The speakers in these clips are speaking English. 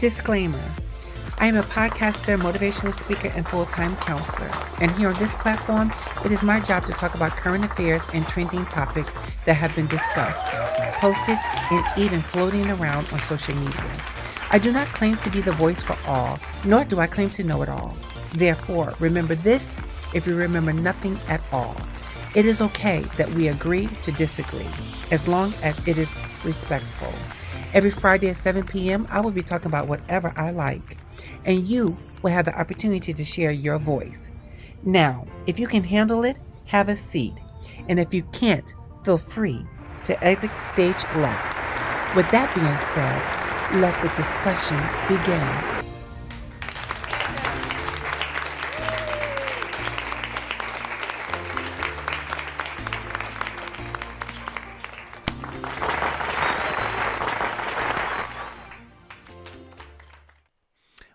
Disclaimer. I am a podcaster, motivational speaker, and full-time counselor. And here on this platform, it is my job to talk about current affairs and trending topics that have been discussed, posted, and even floating around on social media. I do not claim to be the voice for all, nor do I claim to know it all. Therefore, remember this if you remember nothing at all. It is okay that we agree to disagree, as long as it is respectful. Every Friday at 7 p.m., I will be talking about whatever I like, and you will have the opportunity to share your voice. Now, if you can handle it, have a seat, and if you can't, feel free to exit stage left. With that being said, let the discussion begin.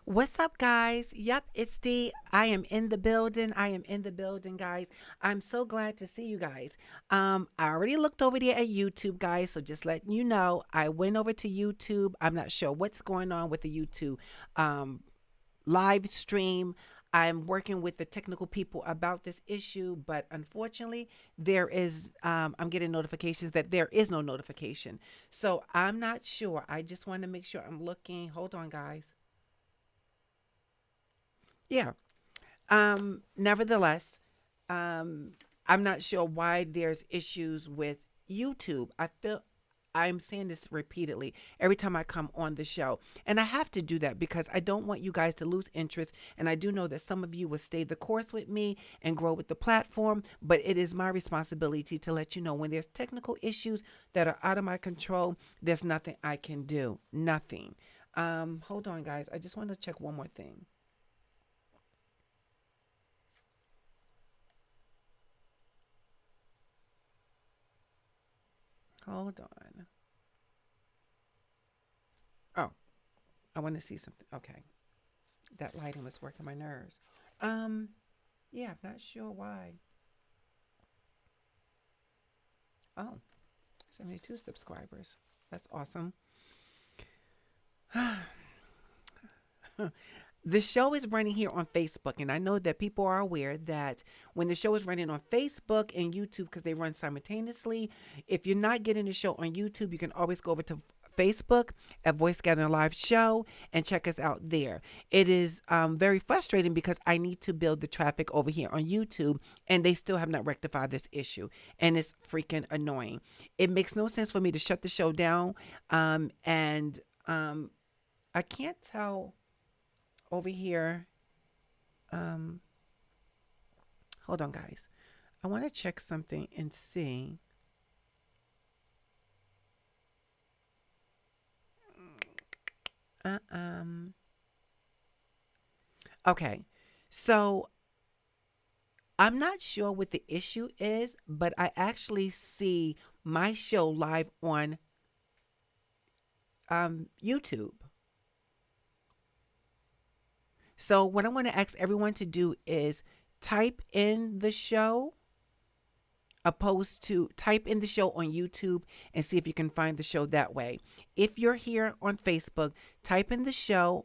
What's up, guys? Yep, it's D. I am in the building. Guys. I'm so glad to see you guys. I already looked over there at YouTube, guys, so just letting you know, I went over to YouTube. I'm not sure what's going on with the YouTube live stream. I'm working with the technical people about this issue, but unfortunately, I'm getting notifications that there is no notification. So I'm not sure. I just want to make sure I'm looking. Hold on, guys. Yeah. Nevertheless, um, I'm not sure why there's issues with YouTube. I'm saying this repeatedly every time I come on the show. And I have to do that because I don't want you guys to lose interest. And I do know that some of you will stay the course with me and grow with the platform. But it is my responsibility to let you know when there's technical issues that are out of my control, there's nothing I can do. Nothing. Hold on, guys. I just want to check one more thing. Hold on. Oh, I want to see something. Okay. That lighting was working my nerves. Um, yeah, I'm not sure why. Oh, 72 subscribers. That's awesome. The show is running here on Facebook, and I know that people are aware that when the show is running on Facebook and YouTube, because they run simultaneously, if you're not getting the show on YouTube, you can always go over to Facebook at Voice Gathering Live Show and check us out there. It is very frustrating because I need to build the traffic over here on YouTube, and they still have not rectified this issue, and it's freaking annoying. It makes no sense for me to shut the show down, and I can't tell over here. Um, Hold on, guys. I want to check something and see. Uh, um. Okay, so I'm not sure what the issue is, but I actually see my show live on YouTube. So what I want to ask everyone to do is type in the show opposed to type in the show on YouTube and see if you can find the show that way. If you're here on Facebook, type in the show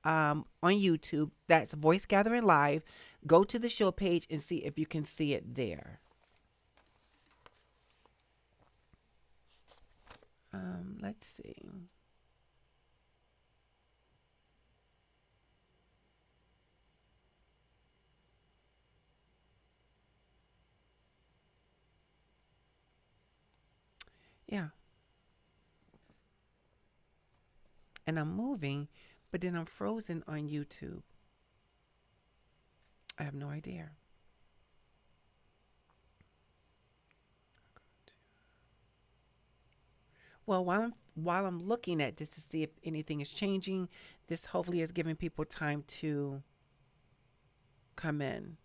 on YouTube. That's Voice Gathering Live. Go to the show page and see if you can see it there. Let's see. Yeah. And I'm moving, but then I'm frozen on YouTube. I have no idea. Well, while I'm looking at this to see if anything is changing, this hopefully is giving people time to come in.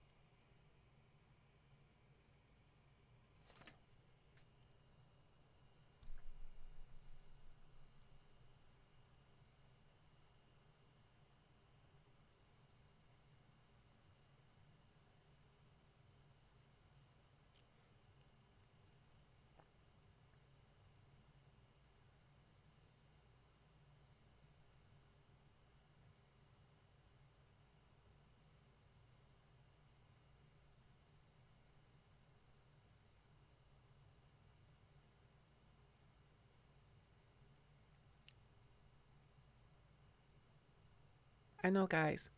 I know, guys.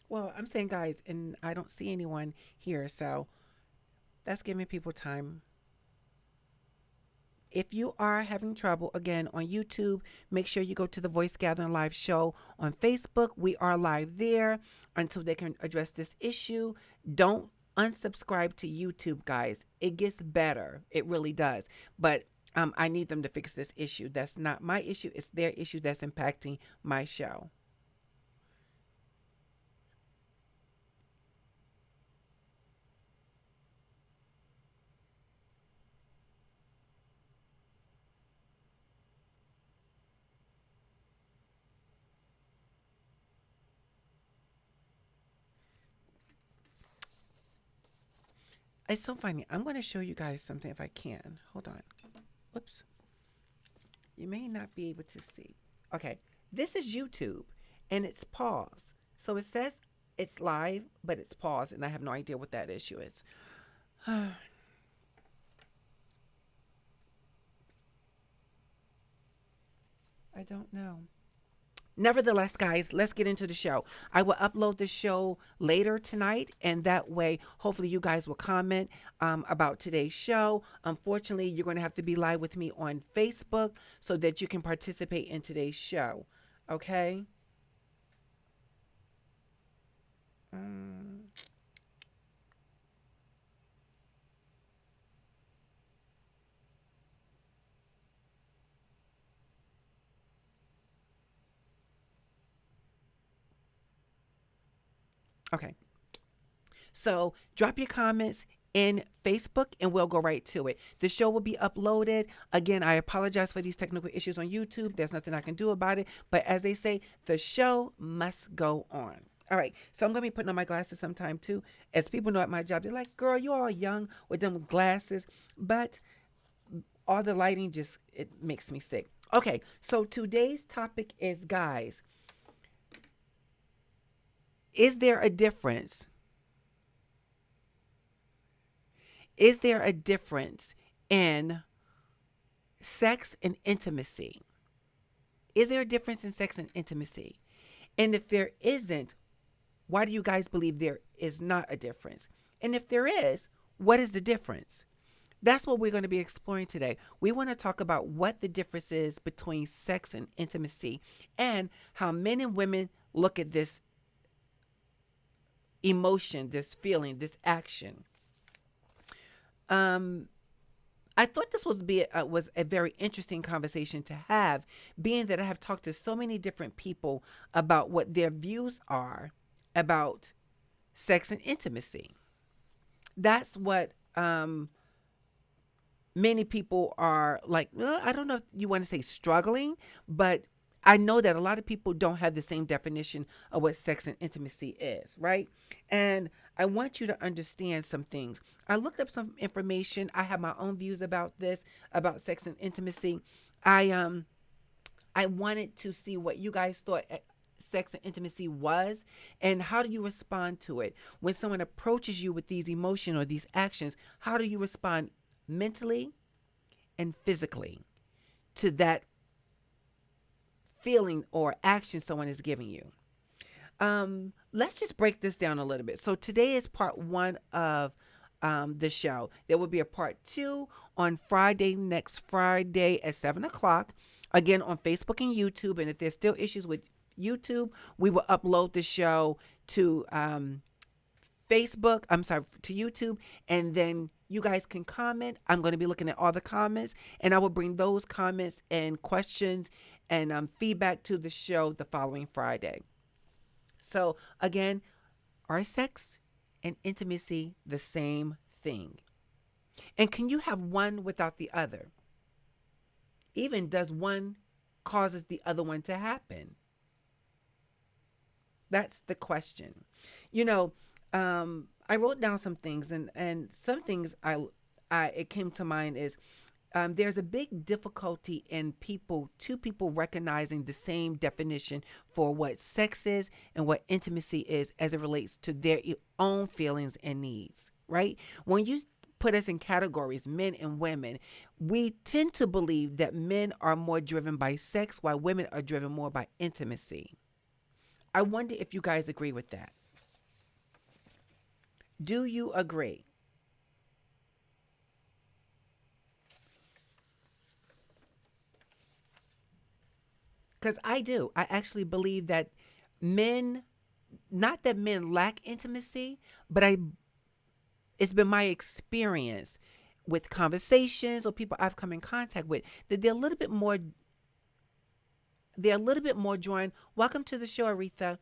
Well, I'm saying guys, and I don't see anyone here, so that's giving people time. If you are having trouble again on YouTube, make sure you go to the Voice Gathering Live show on Facebook. We are live there until they can address this issue. Don't unsubscribe to YouTube, guys. It gets better. It really does. But I need them to fix this issue. That's not my issue. It's their issue that's impacting my show. It's so funny. I'm going to show you guys something if I can. Hold on. Whoops. You may not be able to see. Okay. This is YouTube and it's paused. So it says it's live, but it's paused, and I have no idea what that issue is. I don't know. Nevertheless, guys, let's get into the show. I will upload the show later tonight, and that way, hopefully, you guys will comment about today's show. Unfortunately, you're going to have to be live with me on Facebook so that you can participate in today's show. Okay? Um, okay. So drop your comments in Facebook and we'll go right to it. The show will be uploaded. Again, I apologize for these technical issues on YouTube. There's nothing I can do about it. But as they say, the show must go on. All right, so I'm going to be putting on my glasses sometime too. As people know at my job, they're like, girl, you're all young with them glasses. But all the lighting just, it makes me sick. Okay, so today's topic is, guys, is there a difference? Is there a difference in sex and intimacy? Is there a difference in sex and intimacy? And if there isn't, why do you guys believe there is not a difference? And if there is, what is the difference? That's what we're going to be exploring today. We want to talk about what the difference is between sex and intimacy and how men and women look at this emotion, this feeling, this action. Um, I thought this was a very interesting conversation to have, being that I have talked to so many different people about what their views are about sex and intimacy. That's what many people are like. I don't know if you want to say struggling, but I know that a lot of people don't have the same definition of what sex and intimacy is, right? And I want you to understand some things. I looked up some information. I have my own views about this, about sex and intimacy. I wanted to see what you guys thought sex and intimacy was, and how do you respond to it when someone approaches you with these emotions or these actions. How do you respond mentally and physically to that feeling or action someone is giving you? Let's just break this down a little bit. So today is part one of the show. There will be a part two on Friday, next Friday at 7 o'clock, again on Facebook and YouTube. And if there's still issues with YouTube, we will upload the show to to YouTube, and then you guys can comment. I'm going to be looking at all the comments, and I will bring those comments and questions and feedback to the show the following Friday. So again, are sex and intimacy the same thing? And can you have one without the other? Even does one causes the other one to happen? That's the question. You know, I wrote down some things, and some things I it came to mind is there's a big difficulty in two people recognizing the same definition for what sex is and what intimacy is as it relates to their own feelings and needs, right? When you put us in categories, men and women, we tend to believe that men are more driven by sex while women are driven more by intimacy. I wonder if you guys agree with that. Do you agree? Because I do. I actually believe that men, not that men lack intimacy, but it's been my experience with conversations or people I've come in contact with that they're a little bit more drawn. Welcome to the show, Aretha.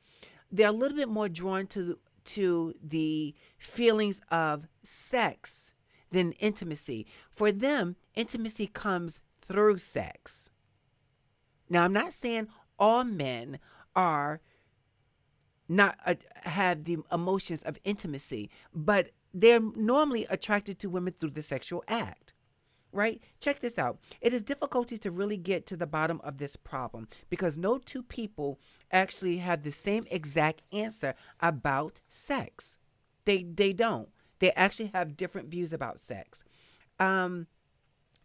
They're a little bit more drawn to the feelings of sex than intimacy. For them, intimacy comes through sex. Now, I'm not saying all men are not have the emotions of intimacy, but they're normally attracted to women through the sexual act. Right? Check this out. It is difficulty to really get to the bottom of this problem because no two people actually have the same exact answer about sex. They don't. They actually have different views about sex. Um,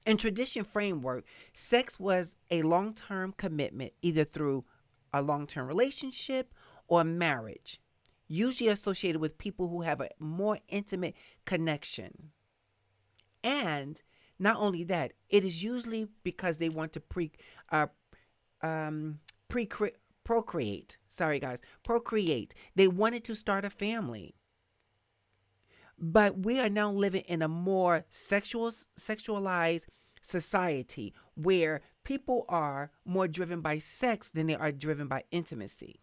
in tradition framework, sex was a long-term commitment either through a long-term relationship or marriage, usually associated with people who have a more intimate connection. And not only that, it is usually because they want to uh, um, pre procreate. Sorry, guys, procreate. They wanted to start a family, but we are now living in a more sexualized society where people are more driven by sex than they are driven by intimacy.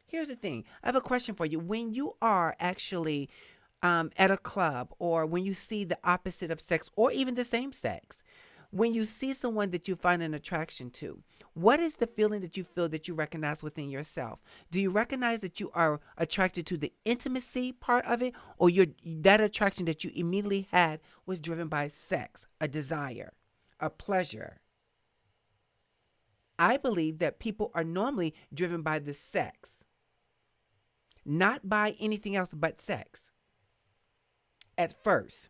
Here's the thing. I have a question for you. When you are actually at a club or when you see the opposite of sex or even the same sex, when you see someone that you find an attraction to, what is the feeling that you feel that you recognize within yourself? Do you recognize that you are attracted to the intimacy part of it, or that attraction that you immediately had was driven by sex, a desire, a pleasure? I believe that people are normally driven by the sex, not by anything else but sex at first.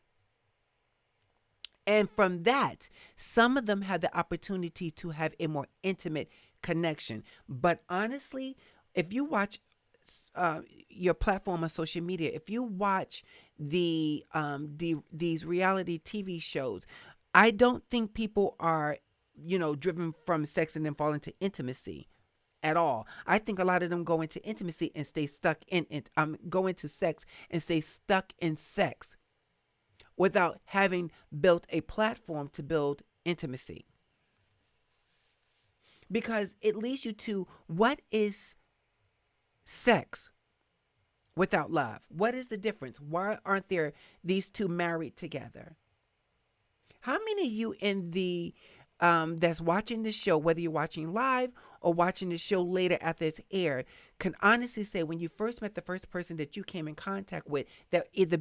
And from that, some of them have the opportunity to have a more intimate connection. But honestly, if you watch your platform on social media, if you watch these reality TV shows, I don't think people are driven from sex and then fall into intimacy at all. I think a lot of them go into intimacy and stay stuck in it. Go into sex and stay stuck in sex without having built a platform to build intimacy. Because it leads you to what is sex without love? What is the difference? Why aren't there these two married together? How many of you in the that's watching this show, whether you're watching live or watching the show later after it's aired, can honestly say when you first met the first person that you came in contact with that either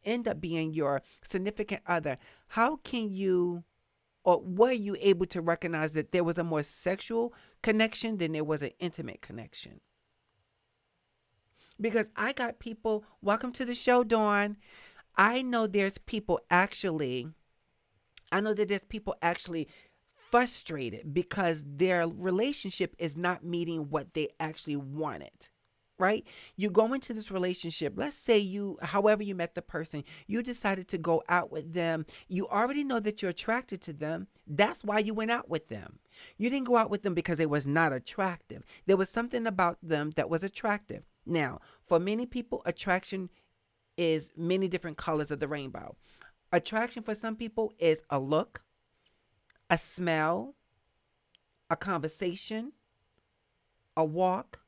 end up being your significant other, how can you or were you able to recognize that there was a more sexual connection than there was an intimate connection? Because I got people, welcome to the show, Dawn. I know there's people actually, I know that there's people actually frustrated because their relationship is not meeting what they actually wanted. Right? You go into this relationship. Let's say however you met the person, you decided to go out with them. You already know that you're attracted to them. That's why you went out with them. You didn't go out with them because they was not attractive. There was something about them that was attractive. Now, for many people, attraction is many different colors of the rainbow. Attraction for some people is a look, a smell, a conversation, a walk.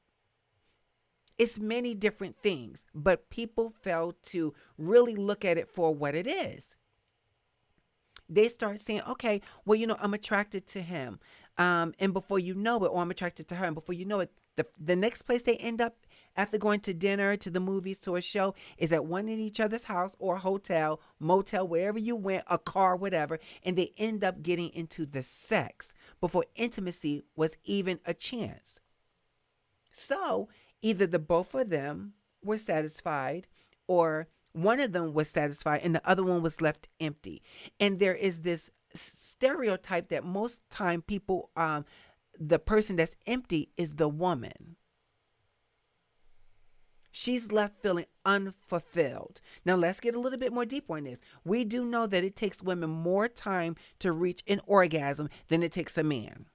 It's many different things, but people fail to really look at it for what it is. They start saying, okay, well, I'm attracted to him. And before you know it, or I'm attracted to her. And before you know it, the next place they end up after going to dinner, to the movies, to a show, is at one in each other's house or hotel, motel, wherever you went, a car, whatever. And they end up getting into the sex before intimacy was even a chance. So either the both of them were satisfied or one of them was satisfied and the other one was left empty. And there is this stereotype that most time people, the person that's empty is the woman. She's left feeling unfulfilled. Now, let's get a little bit more deep on this. We do know that it takes women more time to reach an orgasm than it takes a man.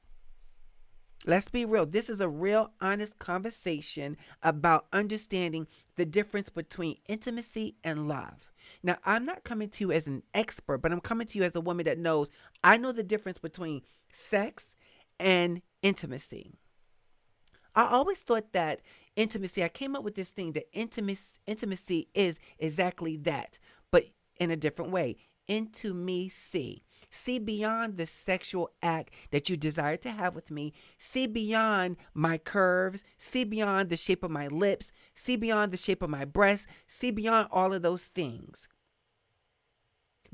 Let's be real. This is a real, honest conversation about understanding the difference between intimacy and love. Now, I'm not coming to you as an expert, but I'm coming to you as a woman that knows I know the difference between sex and intimacy. I always thought that intimacy, I came up with this thing that intimacy is exactly that, but in a different way. Intimacy. See beyond the sexual act that you desire to have with me. See beyond my curves. See beyond the shape of my lips. See beyond the shape of my breasts. See beyond all of those things.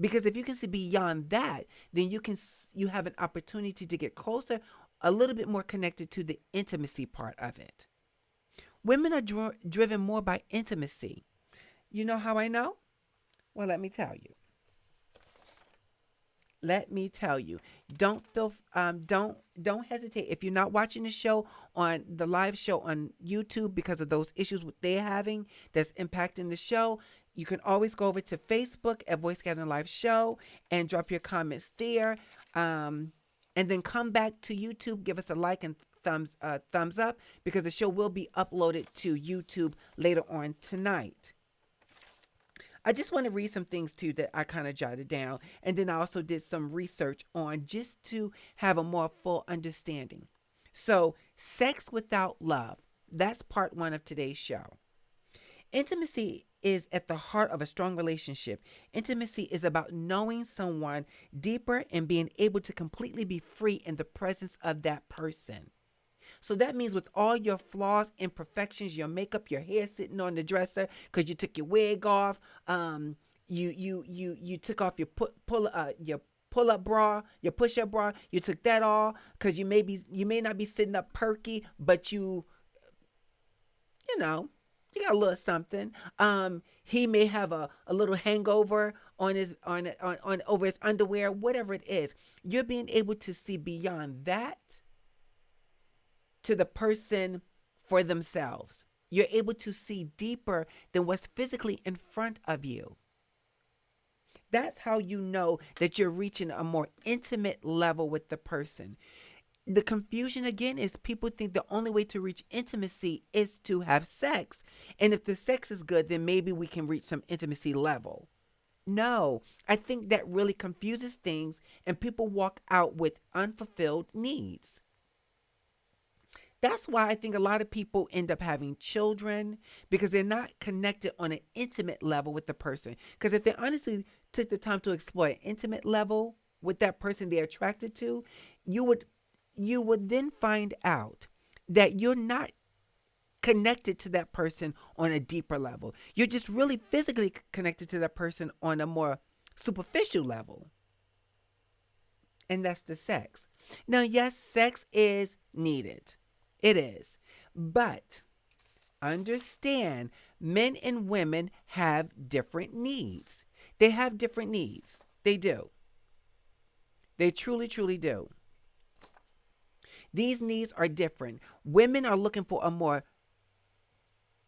Because if you can see beyond that, then you have an opportunity to get closer, a little bit more connected to the intimacy part of it. Women are driven more by intimacy. You know how I know? Well, let me tell you. Let me tell you. Don't hesitate. If you're not watching the show on the live show on YouTube because of those issues they're having that's impacting the show, you can always go over to Facebook at Voice Gathering Live Show and drop your comments there. And then come back to YouTube, give us a like and thumbs up, because the show will be uploaded to YouTube later on tonight. I just want to read some things too that I kind of jotted down, and then I also did some research on just to have a more full understanding. So, sex without love, that's part 1 of today's show. Intimacy is at the heart of a strong relationship. Intimacy is about knowing someone deeper and being able to completely be free in the presence of that person. So that means with all your flaws, imperfections, your makeup, your hair sitting on the dresser because you took your wig off, you took off your pull-up bra, your push-up bra, you took that off because you may not be sitting up perky, but you got a little something. He may have a little hangover on over his underwear, whatever it is. You're being able to see beyond that to the person for themselves. You're able to see deeper than what's physically in front of you. That's how you know that you're reaching a more intimate level with the person. The confusion again is people think the only way to reach intimacy is to have sex. And if the sex is good, then maybe we can reach some intimacy level. No, I think that really confuses things and people walk out with unfulfilled needs. That's why I think a lot of people end up having children, because they're not connected on an intimate level with the person. Because if they honestly took the time to explore an intimate level with that person they're attracted to, you would then find out that you're not connected to that person on a deeper level. You're just really physically connected to that person on a more superficial level. And that's the sex. Now, yes, sex is needed. It is. But understand, men and women have different needs. They have different needs. They do. They truly, truly do. These needs are different. Women are looking for a more,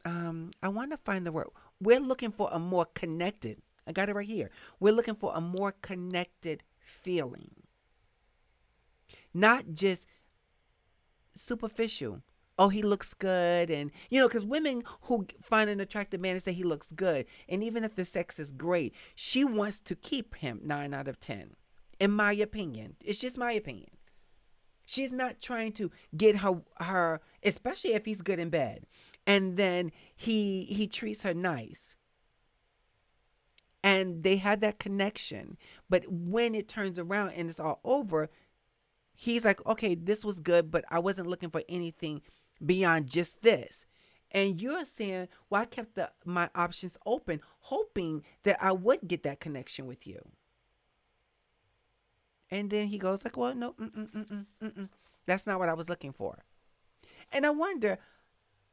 I want to find the word. We're looking for a more connected, I got it right here. We're looking for a more connected feeling. Not just superficial. Oh, he looks good. And, because women who find an attractive man and say he looks good, and even if the sex is great, she wants to keep him 9 out of 10. In my opinion. It's just my opinion. She's not trying to get her, especially if he's good in bed, and then he treats her nice. And they had that connection. But when it turns around and it's all over, he's like, okay, this was good, but I wasn't looking for anything beyond just this. And you're saying, well, I kept my options open, hoping that I would get that connection with you. And then he goes like, well, no, that's not what I was looking for. And I wonder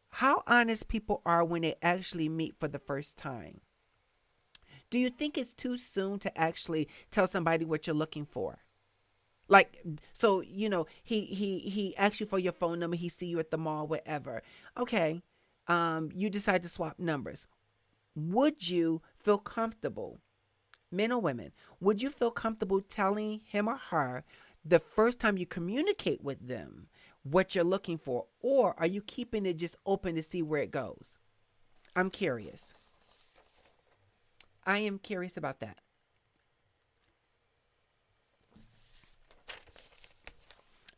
how honest people are when they actually meet for the first time. Do you think it's too soon to actually tell somebody what you're looking for? Like, so, he asks you for your phone number. He see you at the mall, whatever. Okay. You decide to swap numbers. Would you feel comfortable, men or women, would you feel comfortable telling him or her the first time you communicate with them what you're looking for? Or are you keeping it just open to see where it goes? I'm curious. I am curious about that.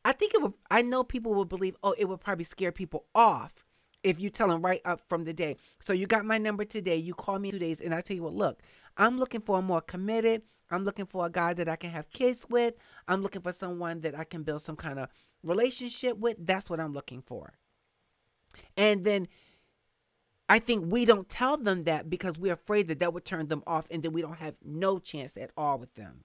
I think it would. I know people will believe. Oh, it would probably scare people off if you tell them right up from the day. So you got my number today. You call me in 2 days, and I tell you what. Look, I'm looking for a more committed. I'm looking for a guy that I can have kids with. I'm looking for someone that I can build some kind of relationship with. That's what I'm looking for. And then I think we don't tell them that because we're afraid that that would turn them off, and then we don't have no chance at all with them.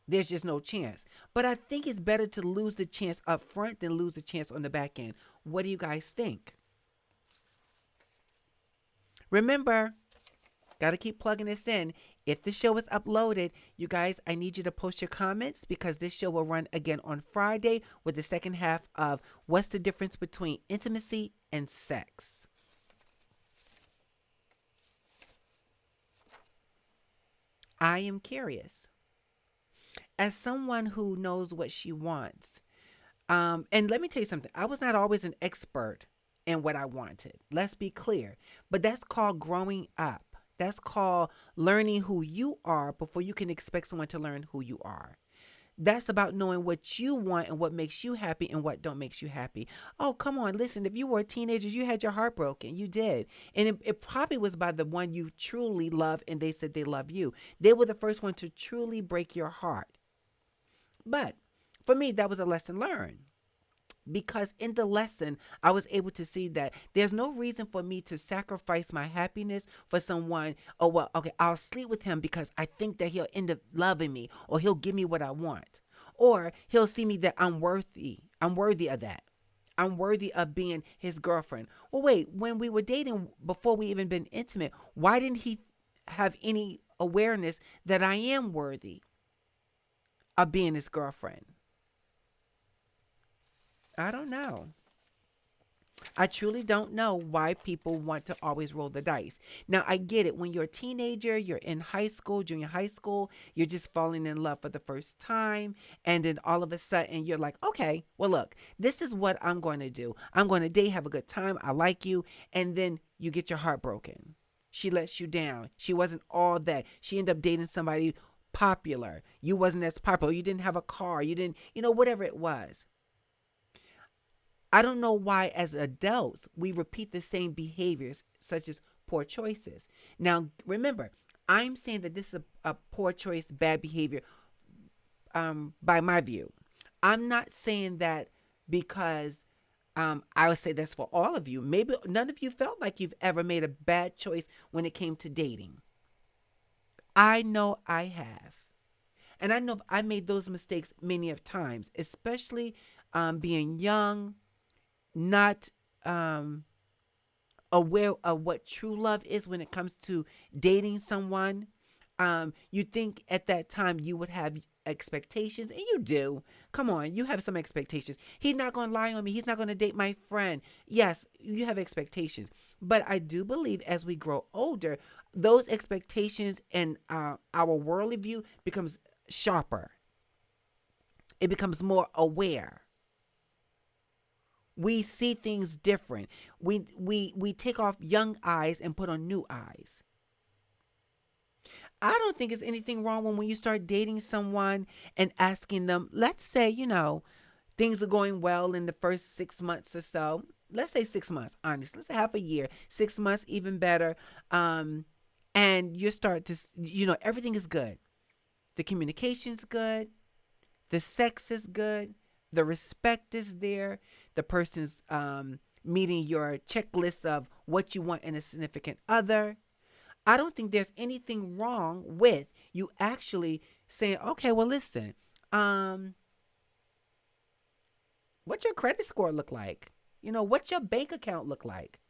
There's just no chance. But I think it's better to lose the chance up front than lose the chance on the back end. What do you guys think? Remember, got to keep plugging this in. If the show is uploaded, you guys, I need you to post your comments because this show will run again on Friday with the second half of What's the Difference Between Intimacy and Sex. I am curious. As someone who knows what she wants, and let me tell you something, I was not always an expert in what I wanted. Let's be clear. But that's called growing up. That's called learning who you are before you can expect someone to learn who you are. That's about knowing what you want and what makes you happy and what don't makes you happy. Oh, come on, listen. If you were a teenager, you had your heart broken. You did. And it probably was by the one you truly love and they said they love you. They were the first one to truly break your heart. But for me, that was a lesson learned. Because in the lesson, I was able to see that there's no reason for me to sacrifice my happiness for someone. Oh, well, okay, I'll sleep with him because I think that he'll end up loving me or he'll give me what I want. Or he'll see me that I'm worthy. I'm worthy of that. I'm worthy of being his girlfriend. Well, wait, when we were dating before we even been intimate, why didn't he have any awareness that I am worthy of being his girlfriend? I don't know. I truly don't know why people want to always roll the dice. Now, I get it. When you're a teenager, you're in high school, junior high school, you're just falling in love for the first time. And then all of a sudden, you're like, okay, well, look, this is what I'm going to do. I'm going to date, have a good time. I like you. And then you get your heart broken. She lets you down. She wasn't all that. She ended up dating somebody popular. You wasn't as popular. You didn't have a car. You didn't, whatever it was. I don't know why, as adults, we repeat the same behaviors, such as poor choices. Now, remember, I'm saying that this is a poor choice, bad behavior, by my view. I'm not saying that because I would say that's for all of you. Maybe none of you felt like you've ever made a bad choice when it came to dating. I know I have. And I know I made those mistakes many of times, especially being young, not aware of what true love is when it comes to dating someone. You think at that time you would have expectations, and you do. Come on, you have some expectations. He's not going to lie on me. He's not going to date my friend. Yes, you have expectations. But I do believe as we grow older, those expectations and our worldly view becomes sharper. It becomes more aware. We see things different. We take off young eyes and put on new eyes. I don't think there's anything wrong when you start dating someone and asking them, let's say, things are going well in the first 6 months or so. Let's say 6 months, honestly. Let's say half a year, 6 months, even better. And you start to, everything is good. The communication's good. The sex is good. The respect is there. The person's meeting your checklist of what you want in a significant other. I don't think there's anything wrong with you actually saying, okay, well, listen, what's your credit score look like? What's your bank account look like?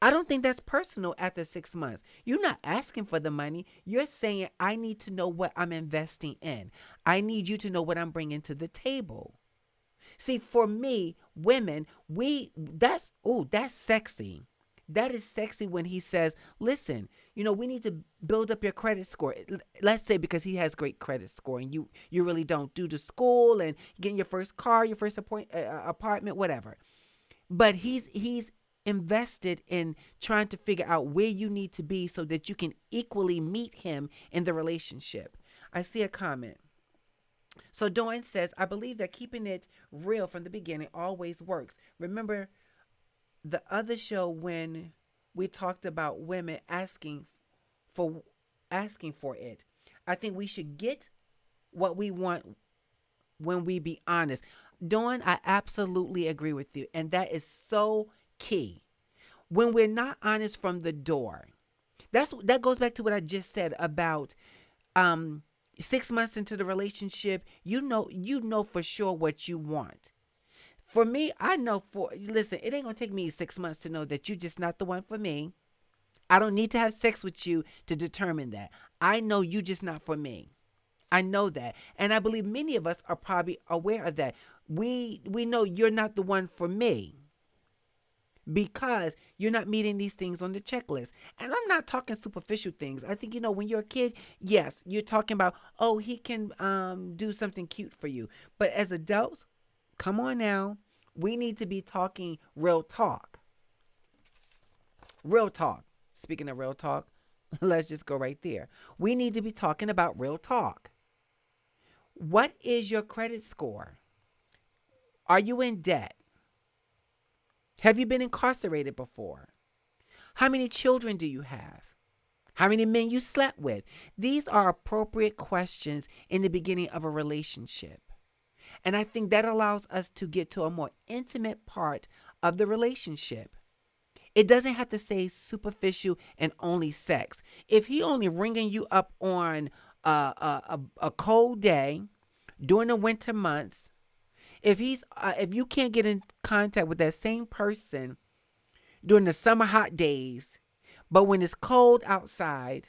I don't think that's personal after 6 months. You're not asking for the money. You're saying, I need to know what I'm investing in. I need you to know what I'm bringing to the table. See, for me, women, that's sexy. That is sexy when he says, listen, we need to build up your credit score. Let's say because he has great credit score and you really don't, due to school and getting your first car, your first apartment, whatever. But he's invested in trying to figure out where you need to be so that you can equally meet him in the relationship. I see a comment. So Dawn says, I believe that keeping it real from the beginning always works. Remember the other show when we talked about women for asking for it. I think we should get what we want when we be honest. Dawn, I absolutely agree with you. And that is so key. When we're not honest from the door, that goes back to what I just said about 6 months into the relationship, you know for sure what you want. For me, I know listen, it ain't gonna take me 6 months to know that you're just not the one for me. I don't need to have sex with you to determine that. I know you just not for me. I know that. And I believe many of us are probably aware of that. We know you're not the one for me because you're not meeting these things on the checklist. And I'm not talking superficial things. I think, when you're a kid, yes, you're talking about, oh, he can do something cute for you. But as adults, come on now. We need to be talking real talk. Real talk. Speaking of real talk, let's just go right there. We need to be talking about real talk. What is your credit score? Are you in debt? Have you been incarcerated before? How many children do you have? How many men you slept with? These are appropriate questions in the beginning of a relationship. And I think that allows us to get to a more intimate part of the relationship. It doesn't have to say superficial and only sex. If he only ringing you up on a cold day during the winter months, if you can't get in contact with that same person during the summer hot days, but when it's cold outside,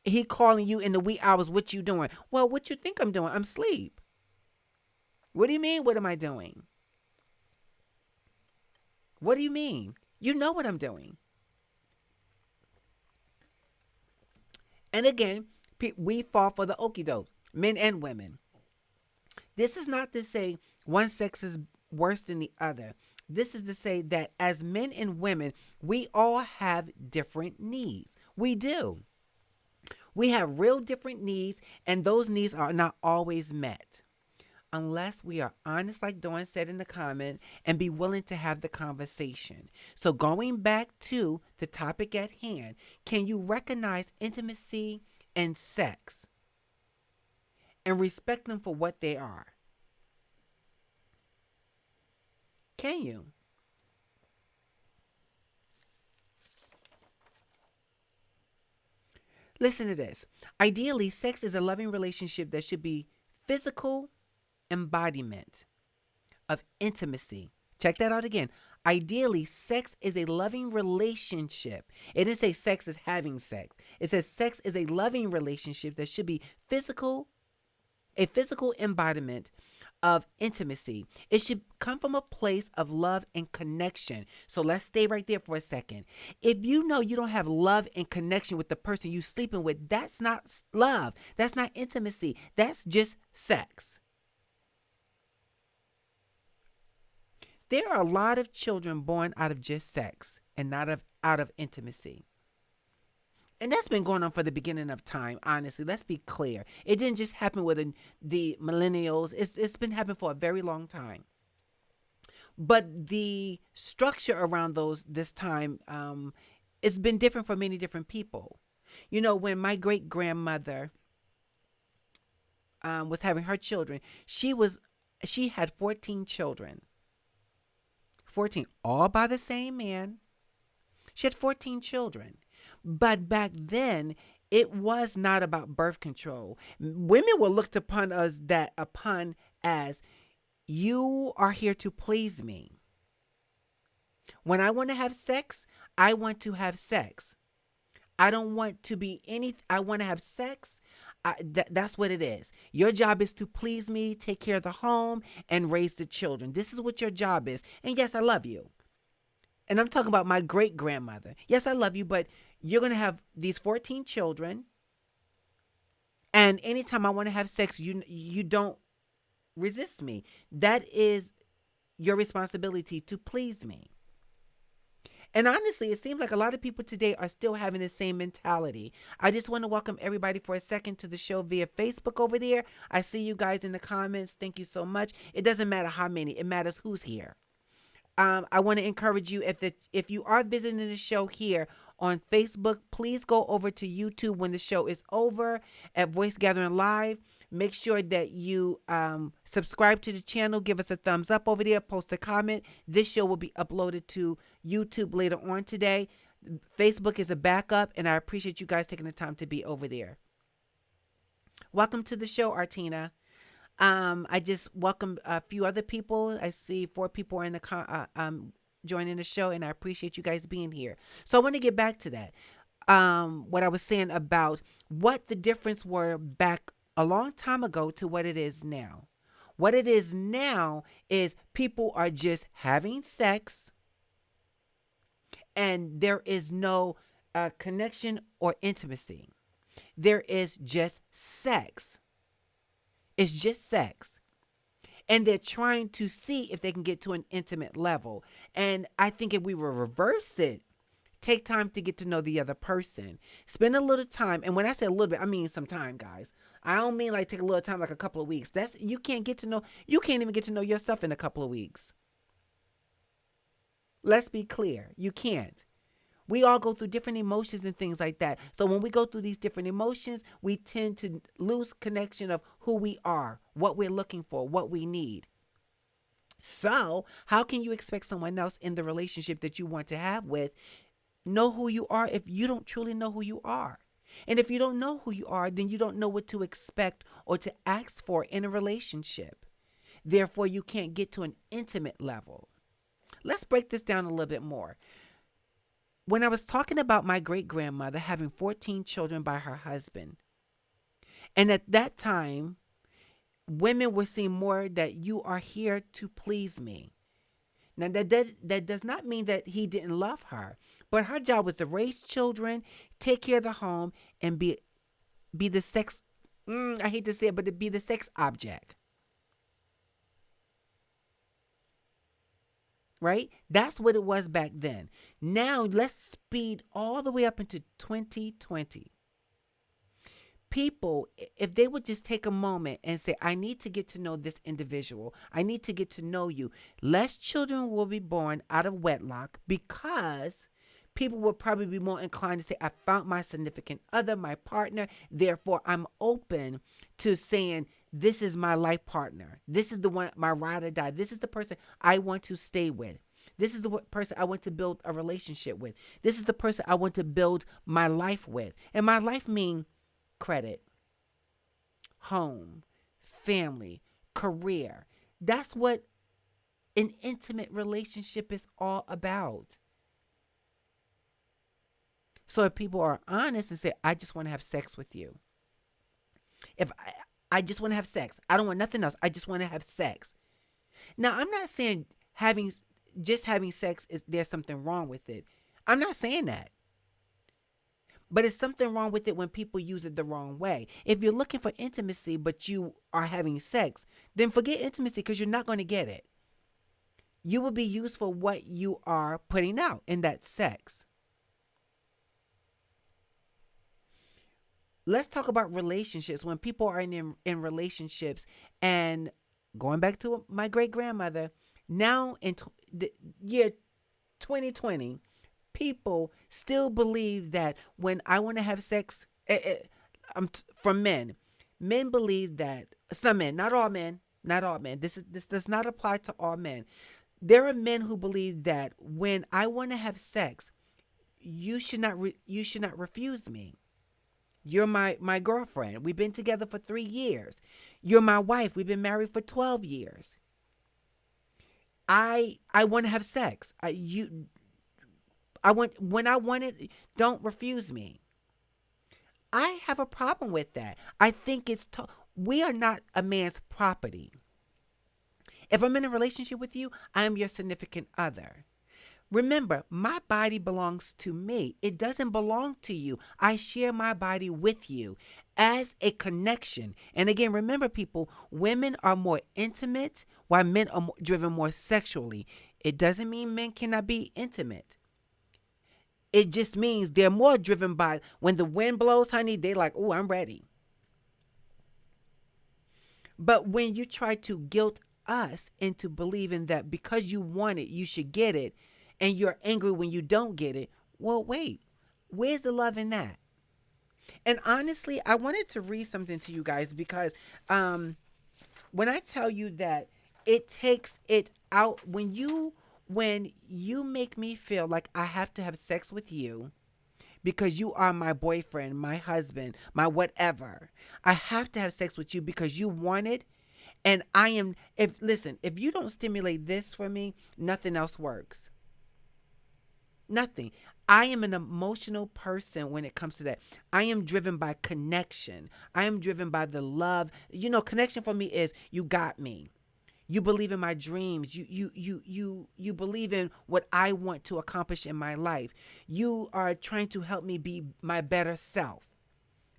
he calling you in the wee hours, what you doing? Well, what you think I'm doing? I'm asleep. What do you mean? What am I doing? What do you mean? You know what I'm doing. And again, we fall for the okie doke, men and women. This is not to say one sex is worse than the other. This is to say that as men and women, we all have different needs. We do. We have real different needs, and those needs are not always met unless we are honest, like Dawn said in the comment, and be willing to have the conversation. So going back to the topic at hand, can you recognize intimacy and sex and respect them for what they are? Can you? Listen to this. Ideally, sex is a loving relationship that should be physical embodiment of intimacy. Check that out again. Ideally, sex is a loving relationship. It didn't say sex is having sex. It says sex is a loving relationship that should be a physical embodiment of intimacy. It should come from a place of love and connection. So let's stay right there for a second. If you know you don't have love and connection with the person you're sleeping with, that's not love. That's not intimacy. That's just sex. There are a lot of children born out of just sex and not out of intimacy. And that's been going on for the beginning of time, honestly. Let's be clear. It didn't just happen with the millennials. It's been happening for a very long time. But the structure around this time, it's been different for many different people. When my great-grandmother was having her children, she had 14 children. 14, all by the same man. She had 14 children. But back then, it was not about birth control. Women were looked upon as you are here to please me. When I want to have sex, I want to have sex. I don't want to be I want to have sex. That's what it is. Your job is to please me, take care of the home, and raise the children. This is what your job is. And yes, I love you. And I'm talking about my great grandmother. Yes, I love you, but you're going to have these 14 children. And anytime I want to have sex, you don't resist me. That is your responsibility to please me. And honestly, it seems like a lot of people today are still having the same mentality. I just want to welcome everybody for a second to the show via Facebook over there. I see you guys in the comments. Thank you so much. It doesn't matter how many, it matters who's here. I want to encourage you, if you are visiting the show here on Facebook, please go over to YouTube when the show is over at Voice Gathering Live. Make sure that you subscribe to the channel, give us a thumbs up over there, post a comment. This show will be uploaded to YouTube later on today. Facebook is a backup, and I appreciate you guys taking the time to be over there. Welcome to the show, Artina. I just welcome a few other people. I see 4 people are in the joining the show, and I appreciate you guys being here. So I want to get back to that. What I was saying about what the difference were back a long time ago to what it is now. What it is now is people are just having sex, and there is no connection or intimacy. There is just sex. It's just sex. And they're trying to see if they can get to an intimate level. And I think if we were reverse it, take time to get to know the other person. Spend a little time. And when I say a little bit, I mean some time, guys. I don't mean like take a little time, like a couple of weeks. You can't even get to know yourself in a couple of weeks. Let's be clear. You can't. We all go through different emotions and things like that. So when we go through these different emotions, we tend to lose connection of who we are, what we're looking for, what we need. So how can you expect someone else in the relationship that you want to have with know who you are if you don't truly know who you are? And if you don't know who you are, then you don't know what to expect or to ask for in a relationship. Therefore, you can't get to an intimate level. Let's break this down a little bit more. When I was talking about my great-grandmother having 14 children by her husband, and at that time, women were seeing more that you are here to please me. Now, that does not mean that he didn't love her, but her job was to raise children, take care of the home, and be the sex, I hate to say it, but to be the sex object. Right? That's what it was back then. Now, let's speed all the way up into 2020. People, if they would just take a moment and say, I need to get to know this individual. I need to get to know you. Less children will be born out of wedlock because people will probably be more inclined to say, I found my significant other, my partner. Therefore, I'm open to saying, this is my life partner. This is the one, my ride or die. This is the person I want to stay with. This is the person I want to build a relationship with. This is the person I want to build my life with. And my life means credit, home, family, career. That's what an intimate relationship is all about. So if people are honest and say, I just want to have sex with you. If I just want to have sex. I don't want nothing else. I just want to have sex. Now, I'm not saying having sex there's something wrong with it. I'm not saying that. But it's something wrong with it when people use it the wrong way. If you're looking for intimacy, but you are having sex, then forget intimacy because you're not going to get it. You will be used for what you are putting out, and that's sex. Let's talk about relationships. When people are in relationships, and going back to my great-grandmother, now in the year 2020, people still believe that when I want to have sex, from men believe that, some men, not all men, this does not apply to all men. There are men who believe that when I want to have sex, you should not refuse me. You're my girlfriend. We've been together for 3 years. You're my wife. We've been married for 12 years. I want to have sex. When I want it, don't refuse me. I have a problem with that. I think we are not a man's property. If I'm in a relationship with you, I am your significant other. Remember, my body belongs to me. It doesn't belong to you. I share my body with you as a connection. And again, remember, people, women are more intimate while men are driven more sexually. It doesn't mean men cannot be intimate. It just means they're more driven by when the wind blows, honey, they're like, oh, I'm ready. But when you try to guilt us into believing that because you want it, you should get it, and you're angry when you don't get it, well, wait, where's the love in that? And honestly, I wanted to read something to you guys because when I tell you that it takes it out when you make me feel like I have to have sex with you because you are my boyfriend, my husband, my whatever. I have to have sex with you because you want it. And I am, if you don't stimulate this for me, nothing else works. Nothing. I am an emotional person when it comes to that. I am driven by connection. I am driven by the love. Connection for me is you got me. You believe in my dreams. You believe in what I want to accomplish in my life. You are trying to help me be my better self.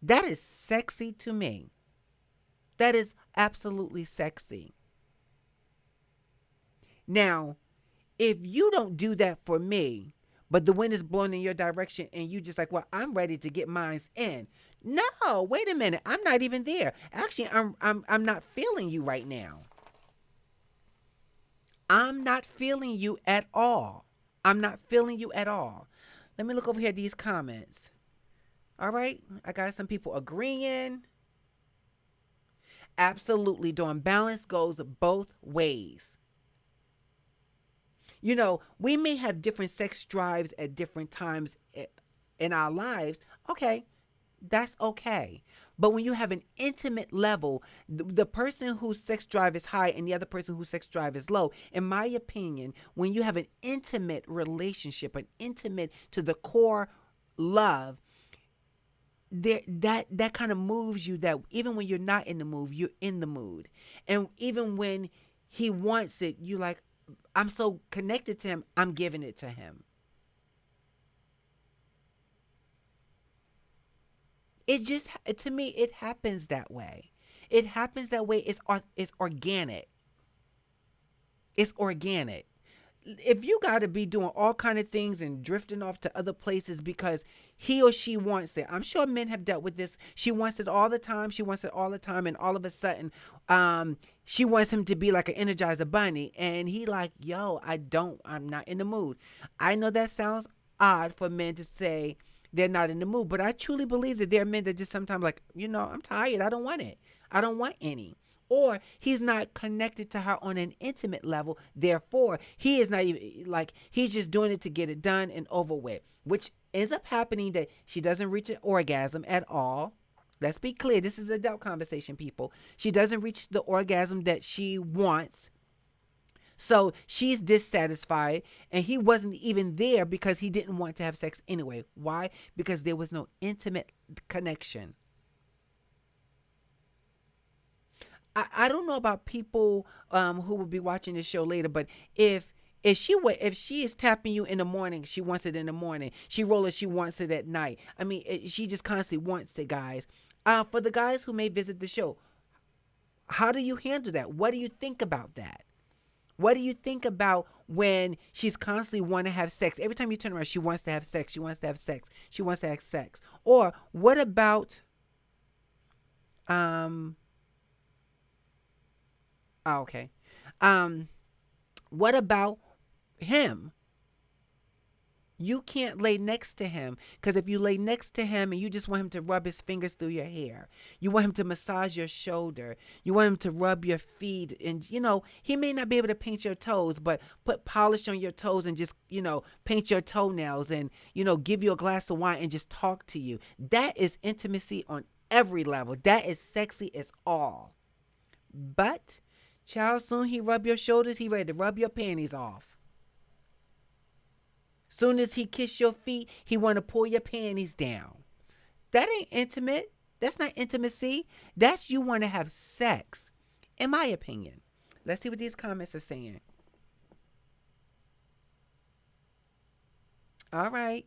That is sexy to me. That is absolutely sexy. Now, if you don't do that for me, but the wind is blowing in your direction and you just like, well, I'm ready to get mine in. No, wait a minute. I'm not even there. Actually, I'm not feeling you right now. I'm not feeling you at all. I'm not feeling you at all. Let me look over here at these comments. All right. I got some people agreeing. Absolutely, Dawn. Balance goes both ways. We may have different sex drives at different times in our lives. Okay, that's okay. But when you have an intimate level, the person whose sex drive is high and the other person whose sex drive is low, in my opinion, when you have an intimate relationship, an intimate to the core love, that kind of moves you, that even when you're not in the mood, you're in the mood. And even when he wants it, you like, I'm so connected to him, I'm giving it to him. It just, to me, it happens that way. It happens that way. It's organic. It's organic. If you got to be doing all kind of things and drifting off to other places because he or she wants it, I'm sure men have dealt with this. She wants it all the time. She wants it all the time, and all of a sudden, she wants him to be like an Energizer bunny, and he like, yo, I'm not in the mood. I know that sounds odd for men to say they're not in the mood, but I truly believe that there are men that just sometimes like, I'm tired. I don't want it. I don't want any. Or he's not connected to her on an intimate level. Therefore, he is not even like, he's just doing it to get it done and over with, which ends up happening that she doesn't reach an orgasm at all. Let's be clear. This is adult conversation, people. She doesn't reach the orgasm that she wants. So she's dissatisfied, and he wasn't even there because he didn't want to have sex anyway. Why? Because there was no intimate connection. I don't know about people who will be watching this show later, but if she is tapping you in the morning, she wants it in the morning. She rollers, she wants it at night. I mean, she just constantly wants it, guys. For the guys who may visit the show, how do you handle that? What do you think about that? What do you think about when she's constantly want to have sex? Every time you turn around, she wants to have sex. She wants to have sex. She wants to have sex. Or what about okay. What about him? You can't lay next to him because if you lay next to him and you just want him to rub his fingers through your hair, you want him to massage your shoulder, you want him to rub your feet, and he may not be able to paint your toes, but put polish on your toes and just paint your toenails and give you a glass of wine and just talk to you. That is intimacy on every level. That is sexy as all. But child, soon he rub your shoulders, he ready to rub your panties off. Soon as he kiss your feet, he want to pull your panties down. That ain't intimate. That's not intimacy. That's you want to have sex, in my opinion. Let's see what these comments are saying. All right.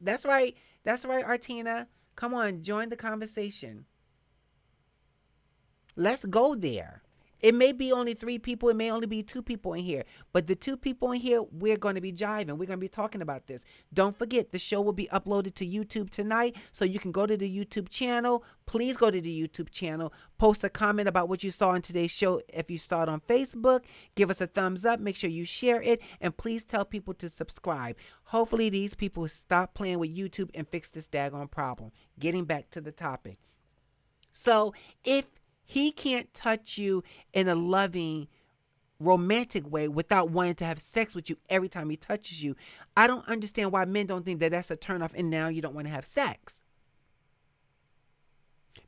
That's right. That's right, Artina. Come on, join the conversation. Let's go there. It may be only three people, it may only be two people in here, but the two people in here, we're going to be jiving. We're going to be talking about this. Don't forget, the show will be uploaded to YouTube tonight, so you can go to the YouTube channel. Please go to the YouTube channel, post a comment about what you saw in today's show. If you saw it on Facebook, give us a thumbs up, make sure you share it, and please tell people to subscribe. Hopefully these people stop playing with YouTube and fix this daggone problem. Getting back to the topic. So if he can't touch you in a loving, romantic way without wanting to have sex with you every time he touches you, I don't understand why men don't think that that's a turnoff and now you don't want to have sex.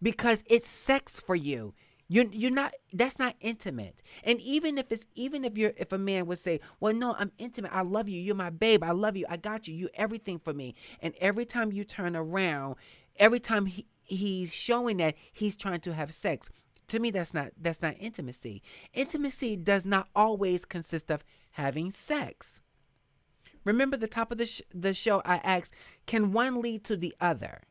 Because it's sex for you. You're not, that's not intimate. And if a man would say, well, no, I'm intimate. I love you. You're my babe. I love you. I got you. You're everything for me. And every time you turn around, every time he's showing that he's trying to have sex, to me, that's not intimacy. Intimacy does not always consist of having sex. Remember the top of the show, I asked, can one lead to the other?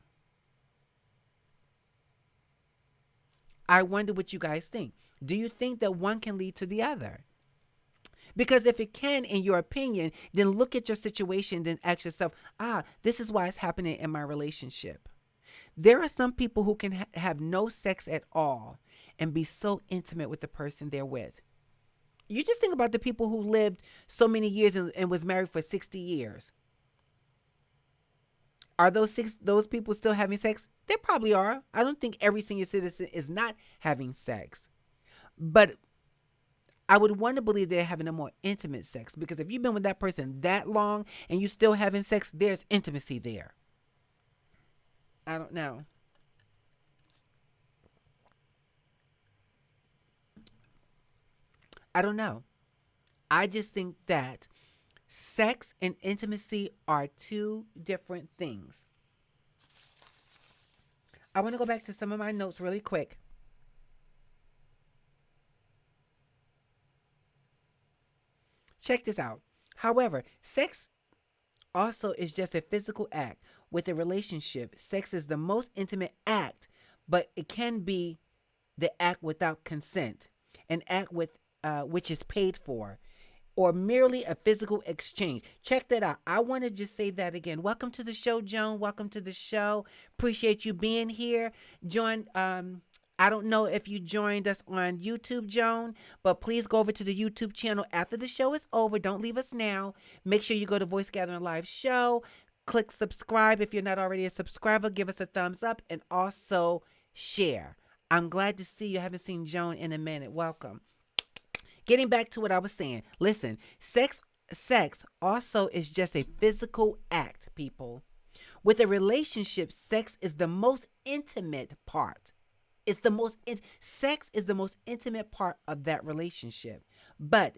I wonder what you guys think. Do you think that one can lead to the other? Because if it can, in your opinion, then look at your situation, then ask yourself, this is why it's happening in my relationship. There are some people who can have no sex at all and be so intimate with the person they're with. You just think about the people who lived so many years and was married for 60 years. Are those people still having sex? They probably are. I don't think every senior citizen is not having sex. But I would want to believe they're having a more intimate sex, because if you've been with that person that long and you still having sex, there's intimacy there. I don't know. I don't know. I just think that sex and intimacy are two different things. I want to go back to some of my notes really quick. Check this out. However, sex also is just a physical act. With a relationship, sex is the most intimate act, but it can be the act without consent, an act with which is paid for, or merely a physical exchange. Check that out. I want to just say that again. Welcome to the show, Joan. Welcome to the show. Appreciate you being here. Join. I don't know if you joined us on YouTube, Joan, but please go over to the YouTube channel after the show is over. Don't leave us now. Make sure you go to Voice Gathering Live Show. Click subscribe if you're not already a subscriber. Give us a thumbs up and also share. I'm glad to see you. I haven't seen Joan in a minute. Welcome. Getting back to what I was saying. Listen, sex also is just a physical act, people. With a relationship, sex is the most intimate part. Sex is the most intimate part of that relationship. But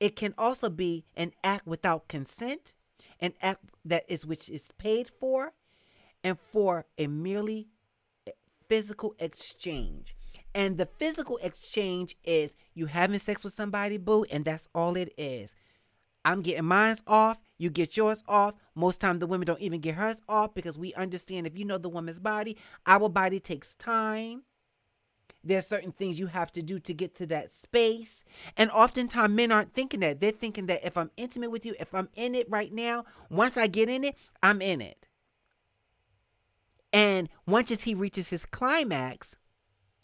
it can also be an act without consent, an act which is paid for, and for a merely physical exchange. And the physical exchange is you having sex with somebody, boo, and that's all it is. I'm getting mine off, you get yours off. Most times the women don't even get hers off, because we understand, if you know the woman's body, our body takes time. There's certain things you have to do to get to that space. And oftentimes men aren't thinking that. They're thinking that if I'm intimate with you, if I'm in it right now, once I get in it, I'm in it. And once he reaches his climax,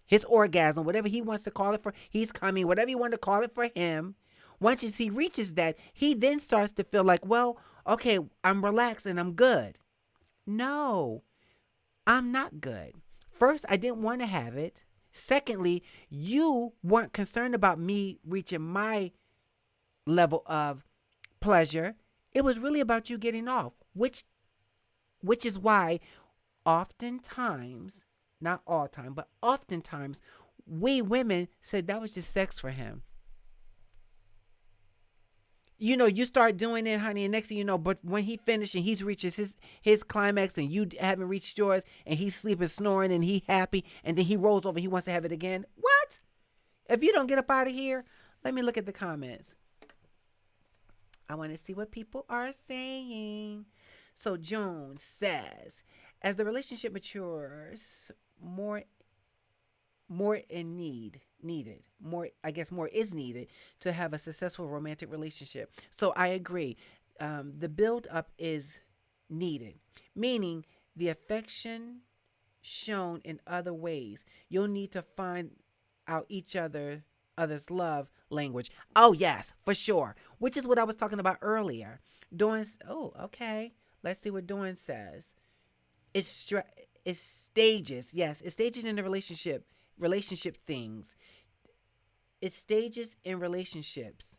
his orgasm, whatever he wants to call it for, he's coming, whatever you want to call it for him. Once he reaches that, he then starts to feel like, well, okay, I'm relaxed and I'm good. No, I'm not good. First, I didn't want to have it. Secondly, you weren't concerned about me reaching my level of pleasure. It was really about you getting off, which is why oftentimes, not all time, but oftentimes, we women said that was just sex for him. You start doing it, honey, and next thing you know, but when he finishes and he reaches his climax and you haven't reached yours and he's sleeping, snoring, and he happy, and then he rolls over, he wants to have it again. What? If you don't get up out of here, let me look at the comments. I want to see what people are saying. So Jones says, as the relationship matures, more more in need needed more I guess more is needed to have a successful romantic relationship. So I agree. The build up is needed, meaning the affection shown in other ways. You'll need to find out each other's love language. Oh yes, for sure, which is what I was talking about earlier. Dawn. Oh, okay, let's see what Dawn says. It's stages. Yes, it's stages in the relationship things. It's stages in relationships.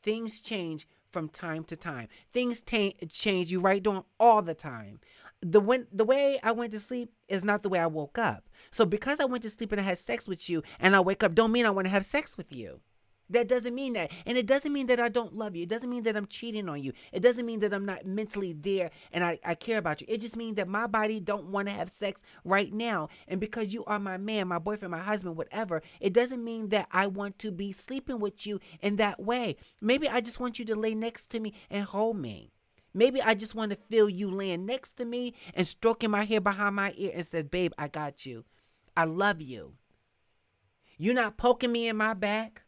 Things change from time to time. Things change. You write down all the time. The way I went to sleep is not the way I woke up. So because I went to sleep and I had sex with you and I wake up, don't mean I want to have sex with you. That doesn't mean that. And it doesn't mean that I don't love you. It doesn't mean that I'm cheating on you. It doesn't mean that I'm not mentally there and I care about you. It just means that my body don't want to have sex right now. And because you are my man, my boyfriend, my husband, whatever, it doesn't mean that I want to be sleeping with you in that way. Maybe I just want you to lay next to me and hold me. Maybe I just want to feel you laying next to me and stroking my hair behind my ear and said, babe, I got you. I love you. You're not poking me in my back.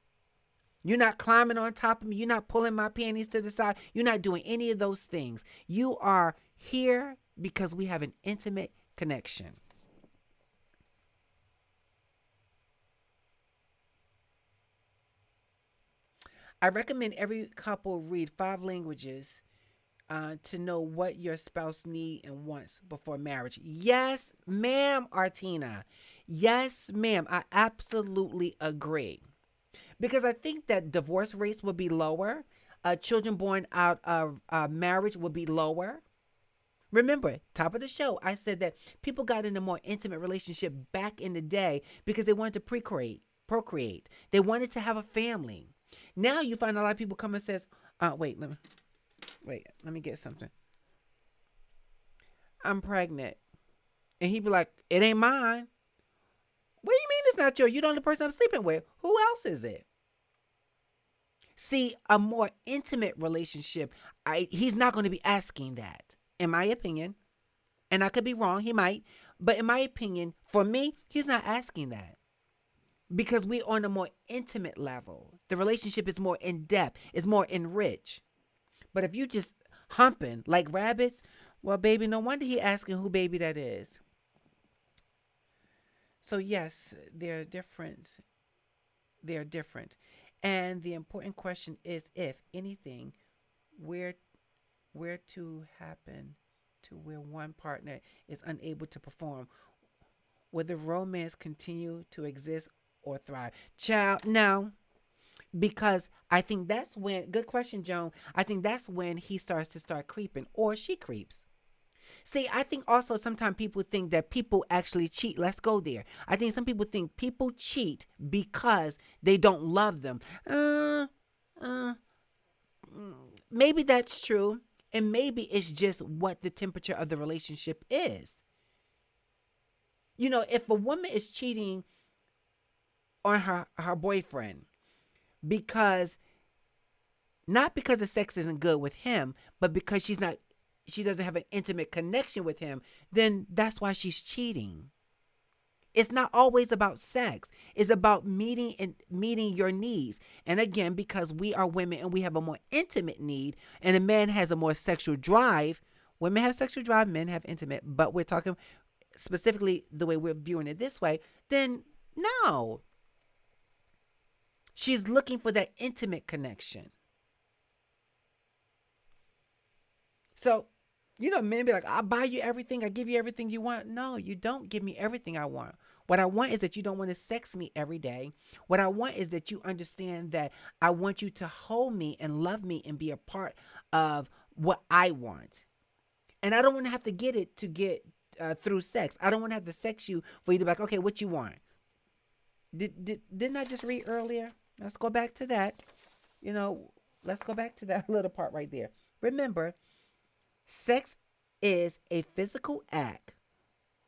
You're not climbing on top of me. You're not pulling my panties to the side. You're not doing any of those things. You are here because we have an intimate connection. I recommend every couple read 5 languages to know what your spouse needs and wants before marriage. Yes, ma'am, Artina. Yes, ma'am. I absolutely agree. Because I think that divorce rates will be lower. Children born out of marriage will be lower. Remember, top of the show, I said that people got in a more intimate relationship back in the day because they wanted to procreate. They wanted to have a family. Now you find a lot of people come and says, let me get something. I'm pregnant. And he'd be like, it ain't mine. What do you mean it's not yours? You don't know the person I'm sleeping with. Who else is it? See, a more intimate relationship, he's not going to be asking that, in my opinion. And I could be wrong, he might. But in my opinion, for me, he's not asking that. Because we're on a more intimate level. The relationship is more in depth, it's more enriched. But if you just humping like rabbits, well, baby, no wonder he asking who baby that is. So yes, they're different. They're different. And the important question is, if anything, where to happen to where one partner is unable to perform? Will the romance continue to exist or thrive? Child, no. Because I think that's when, good question, Joan. I think that's when he starts to start creeping or she creeps. See, I think also sometimes people think that people actually cheat. Let's go there. I think some people think people cheat because they don't love them. Uh, maybe that's true. And maybe it's just what the temperature of the relationship is. If a woman is cheating on her boyfriend because, not because the sex isn't good with him, but because she doesn't have an intimate connection with him, then that's why she's cheating. It's not always about sex. It's about meeting your needs. And again, because we are women and we have a more intimate need, and a man has a more sexual drive. Women have sexual drive, men have intimate, but we're talking specifically the way we're viewing it this way, then no. She's looking for that intimate connection. So, men be like, I'll buy you everything. I give you everything you want. No, you don't give me everything I want. What I want is that you don't want to sex me every day. What I want is that you understand that I want you to hold me and love me and be a part of what I want. And I don't want to have to get through sex. I don't want to have to sex you for you to be like, okay, what you want? Didn't I just read earlier? Let's go back to that. let's go back to that little part right there. Remember, sex is a physical act.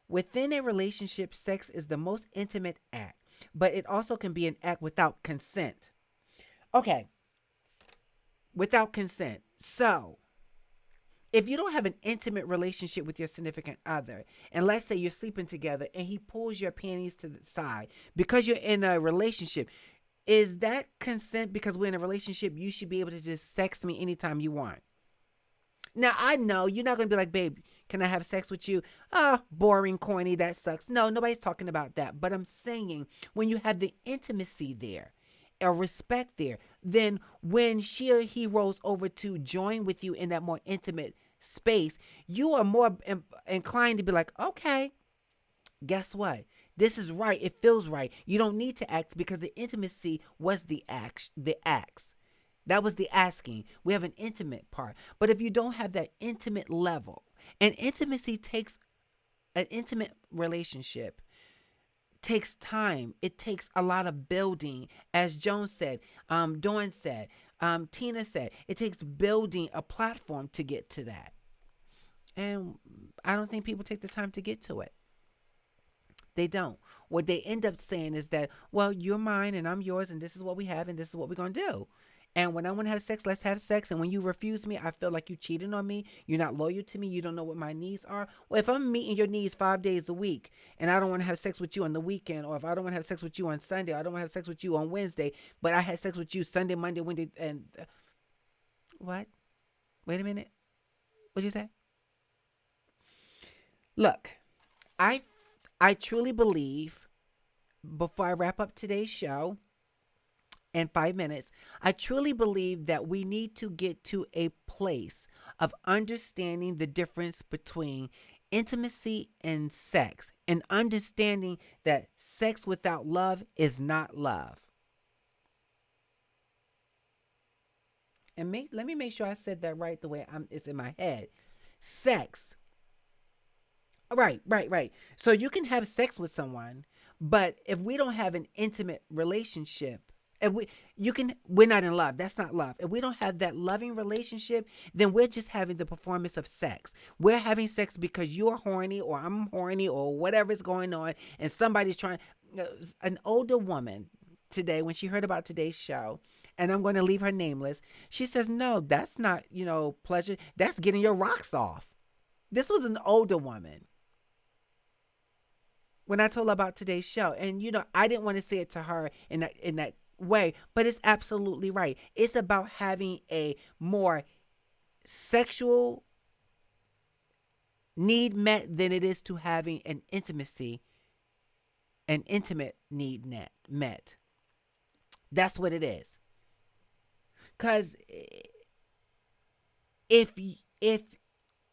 Within a relationship, sex is the most intimate act, but it also can be an act without consent. Okay, without consent. So, if you don't have an intimate relationship with your significant other, and let's say you're sleeping together and he pulls your panties to the side because you're in a relationship, is that consent? Because we're in a relationship, you should be able to just sex me anytime you want. Now, I know you're not going to be like, babe, can I have sex with you? Boring, corny, that sucks. No, nobody's talking about that. But I'm saying when you have the intimacy there, or respect there, then when she or he rolls over to join with you in that more intimate space, you are more inclined to be like, okay, guess what? This is right. It feels right. You don't need to act because the intimacy was the act, the acts. That was the asking. We have an intimate part. But if you don't have that intimate level, and intimacy takes an intimate relationship takes time. It takes a lot of building, as Joan said, Dawn said, Tina said. It takes building a platform to get to that, and I don't think people take the time to get to it. They don't. What they end up saying is that, well, you're mine and I'm yours, and this is what we have, and this is what we're gonna do. And when I want to have sex, let's have sex. And when you refuse me, I feel like you cheating on me. You're not loyal to me. You don't know what my needs are. Well, if I'm meeting your needs 5 days a week and I don't want to have sex with you on the weekend, or if I don't want to have sex with you on Sunday, or I don't want to have sex with you on Wednesday, but I had sex with you Sunday, Monday, Wednesday, and what? Wait a minute. What'd you say? Look, I I truly believe, before I wrap up today's show in 5 minutes, I truly believe that we need to get to a place of understanding the difference between intimacy and sex, and understanding that sex without love is not love. And let me make sure I said that right the way it's in my head. Sex. Right, right, right. So you can have sex with someone, but if we don't have an intimate relationship, if we're not in love. That's not love. If we don't have that loving relationship, then we're just having the performance of sex. We're having sex because you're horny or I'm horny or whatever's going on, and somebody's trying. An older woman today, when she heard about today's show, and I'm going to leave her nameless, she says, "No, that's not pleasure. That's getting your rocks off." This was an older woman when I told her about today's show. And I didn't want to say it to her in that way, but it's absolutely right. It's about having a more sexual need met than it is to having an intimate need met. That's what it is. Cuz if if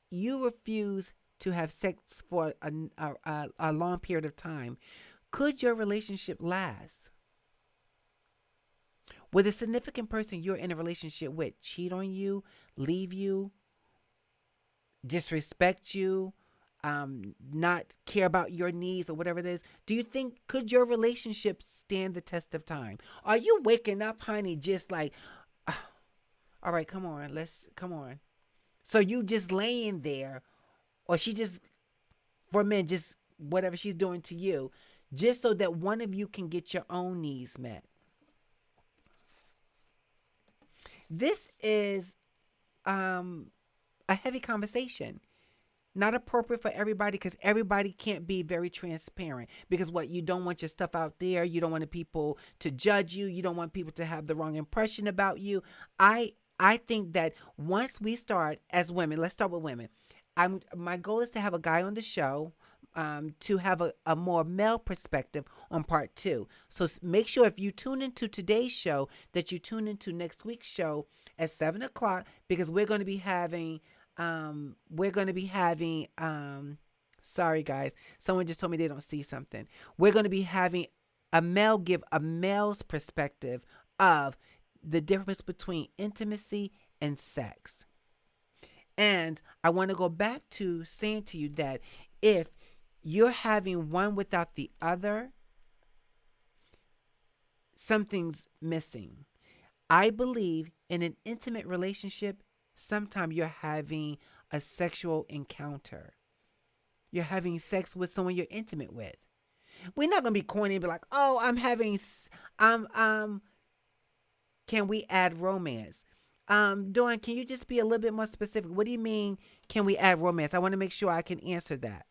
you refuse to have sex for a long period of time, could your relationship last? Will the significant person you're in a relationship with cheat on you, leave you, disrespect you, not care about your needs or whatever it is? Do you think could your relationship stand the test of time? Are you waking up, honey, just like, "Ah, all right, come on, let's come on." So you just laying there, or she just for men just whatever she's doing to you, just so that one of you can get your own needs met. This is um a heavy conversation, not appropriate for everybody, because everybody can't be very transparent, because what you don't want your stuff out there, you don't want the people to judge you, you don't want people to have the wrong impression about you. I think that once we start as women, let's start with women. My goal is to have a guy on the show, to have a more male perspective on part two. So make sure if you tune into today's show that you tune into next week's show at 7 o'clock, because we're going to be having, sorry guys, someone just told me they don't see something. We're going to be having a male give a male's perspective of the difference between intimacy and sex. And I want to go back to saying to you that if you're having one without the other, something's missing. I believe in an intimate relationship, sometimes you're having a sexual encounter. You're having sex with someone you're intimate with. We're not gonna be corny and be like, "Oh, I'm having, can we add romance?" Dawn, can you just be a little bit more specific? What do you mean? Can we add romance? I want to make sure I can answer that.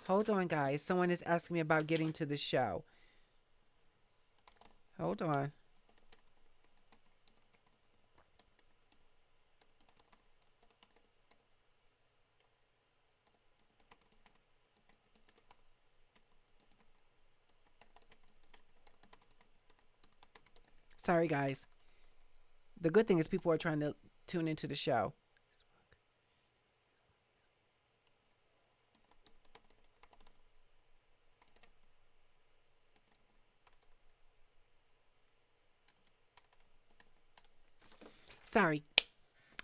Hold on, guys. Someone is asking me about getting to the show. Hold on. Sorry, guys. The good thing is people are trying to tune into the show. Sorry.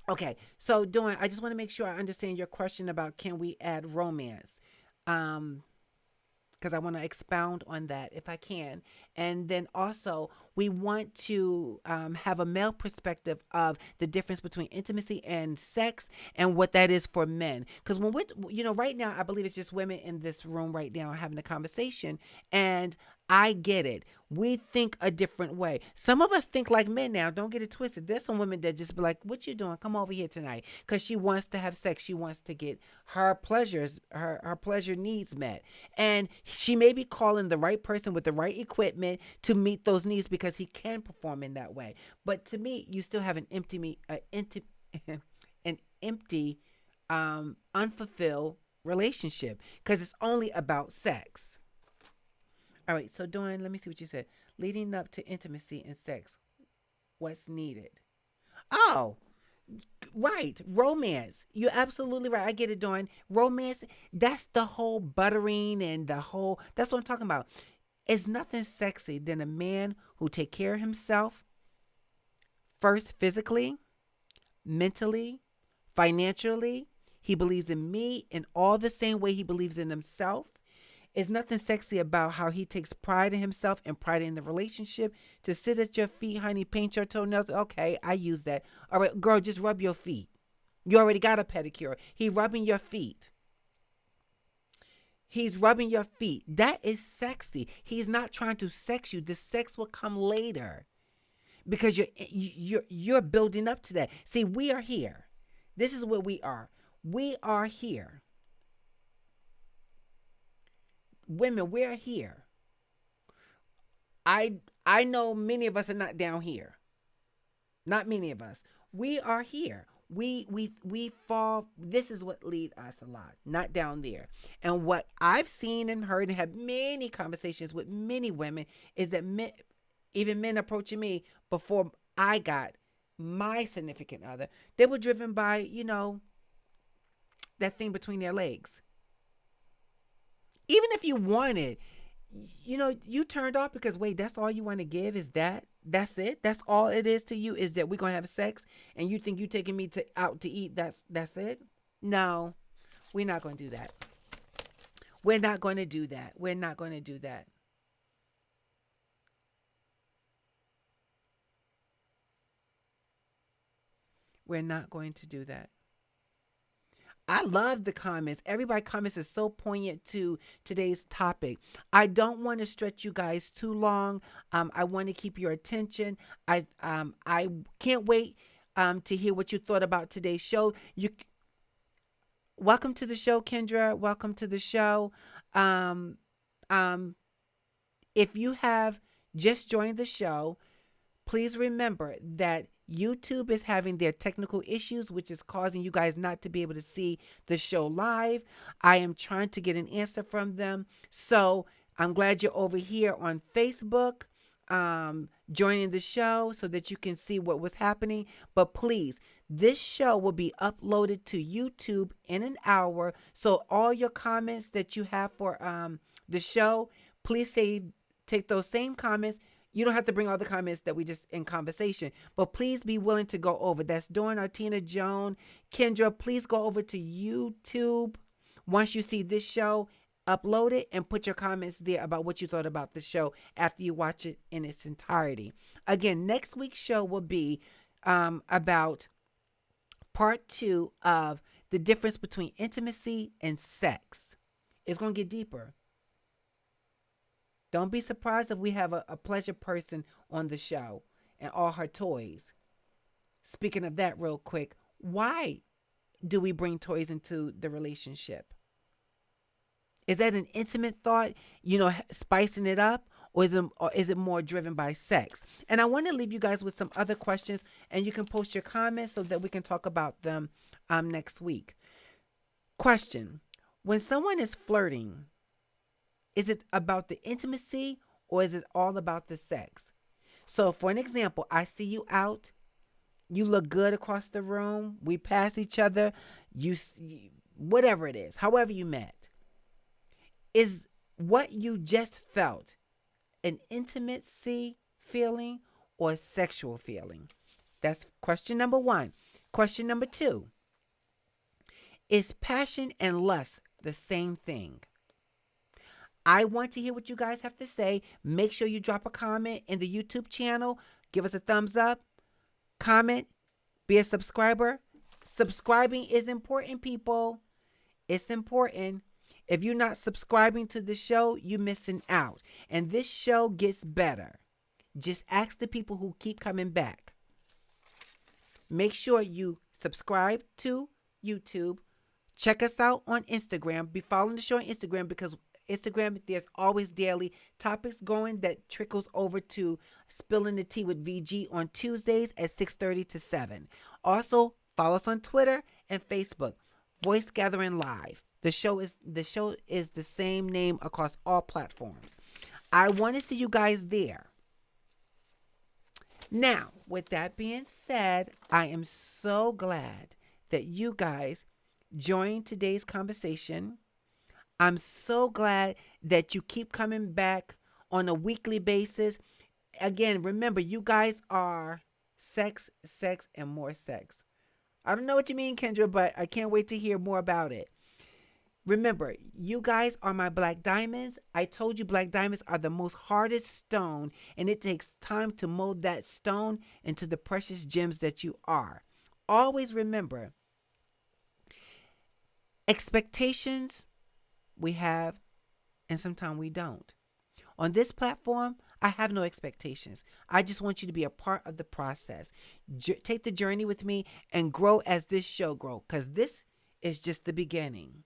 Okay. So, Dawn, I just want to make sure I understand your question about can we add romance? Um, because I want to expound on that if I can. And then also, we want to have a male perspective of the difference between intimacy and sex and what that is for men. Because when we're, right now, I believe it's just women in this room right now having a conversation. And I get it. We think a different way. Some of us think like men now. Don't get it twisted. There's some women that just be like, "What you doing? Come over here tonight," because she wants to have sex. She wants to get her pleasure needs met, and she may be calling the right person with the right equipment to meet those needs because he can perform in that way. But to me, you still have an empty, unfulfilled relationship because it's only about sex. All right, so Dawn, let me see what you said. Leading up to intimacy and sex, what's needed? Oh, right, romance. You're absolutely right. I get it, Dawn. Romance, that's the whole buttering and the whole, that's what I'm talking about. It's nothing sexy than a man who take care of himself first physically, mentally, financially. He believes in me in all the same way he believes in himself. It's nothing sexy about how he takes pride in himself and pride in the relationship. To sit at your feet, honey, paint your toenails. Okay, I use that. All right, girl, just rub your feet. You already got a pedicure. He rubbing your feet. He's rubbing your feet. That is sexy. He's not trying to sex you. The sex will come later because you're building up to that. See, we are here. This is what we are. We are here. Women, we're here. I know many of us are not down here. Not many of us. We are here. We fall. This is what lead us a lot, not down there. And what I've seen and heard and had many conversations with many women is that men, even men approaching me before I got my significant other, they were driven by that thing between their legs. Even if you wanted, you turned off because wait, that's all you want to give is that? That's it? That's all it is to you is that we're going to have sex and you think you taking me to out to eat, that's it? No. We're not going to do that. We're not going to do that. We're not going to do that. We're not going to do that. I love the comments. Everybody comments is so poignant to today's topic. I don't want to stretch you guys too long. I want to keep your attention. I can't wait to hear what you thought about today's show. You welcome to the show, Kendra. Welcome to the show. Um, um, if you have just joined the show, please remember that YouTube is having their technical issues, which is causing you guys not to be able to see the show live. I am trying to get an answer from them. So I'm glad you're over here on Facebook, joining the show so that you can see what was happening. But please, this show will be uploaded to YouTube in an hour. So all your comments that you have for the show, please take those same comments. You don't have to bring all the comments that we just in conversation, but please be willing to go over. That's Dawn, Artina, Joan, Kendra. Please go over to YouTube once you see this show upload it and put your comments there about what you thought about the show after you watch it in its entirety. Again, next week's show will be about part 2 of the difference between intimacy and sex. It's going to get deeper. Don't be surprised if we have a pleasure person on the show and all her toys. Speaking of that, real quick, why do we bring toys into the relationship? Is that an intimate thought, spicing it up, or is it more driven by sex? And I want to leave you guys with some other questions, and you can post your comments so that we can talk about them next week. Question: when someone is flirting, is it about the intimacy or is it all about the sex? So, for an example, I see you out. You look good across the room. We pass each other. Whatever it is, however you met. Is what you just felt an intimacy feeling or a sexual feeling? That's question number 1. Question number 2. Is passion and lust the same thing? I want to hear what you guys have to say. Make sure you drop a comment in the YouTube channel. Give us a thumbs up. Comment. Be a subscriber. Subscribing is important, people. It's important. If you're not subscribing to the show, you're missing out. And this show gets better. Just ask the people who keep coming back. Make sure you subscribe to YouTube. Check us out on Instagram. Be following the show on Instagram, because Instagram, there's always daily topics going that trickles over to Spilling the Tea with VG on Tuesdays at 6:30 to 7. Also, follow us on Twitter and Facebook. Voice Gathering Live. The show is the same name across all platforms. I want to see you guys there. Now, with that being said, I am so glad that you guys joined today's conversation. I'm so glad that you keep coming back on a weekly basis. Again, remember, you guys are sex, and more sex. I don't know what you mean, Kendra, but I can't wait to hear more about it. Remember, you guys are my black diamonds. I told you black diamonds are the most hardest stone, and it takes time to mold that stone into the precious gems that you are. Always remember, expectations we have, and sometimes we don't. On this platform, I have no expectations. I just want you to be a part of the process. Take the journey with me and grow as this show grows, because this is just the beginning.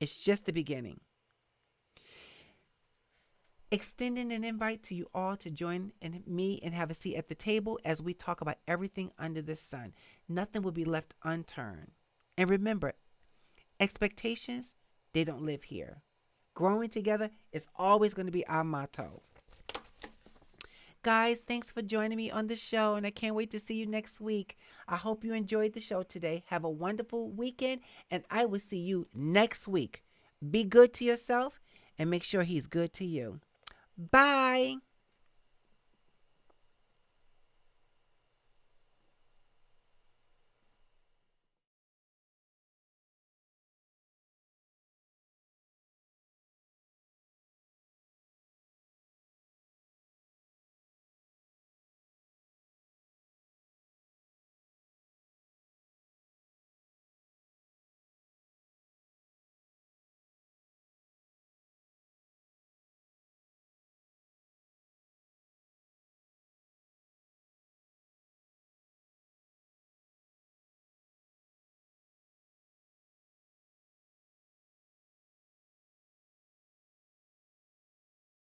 It's just the beginning. Extending an invite to you all to join me and have a seat at the table as we talk about everything under the sun. Nothing will be left unturned. And remember, expectations, they don't live here. Growing together is always going to be our motto. Guys, thanks for joining me on the show, and I can't wait to see you next week. I hope you enjoyed the show today. Have a wonderful weekend, and I will see you next week. Be good to yourself, and make sure he's good to you. Bye.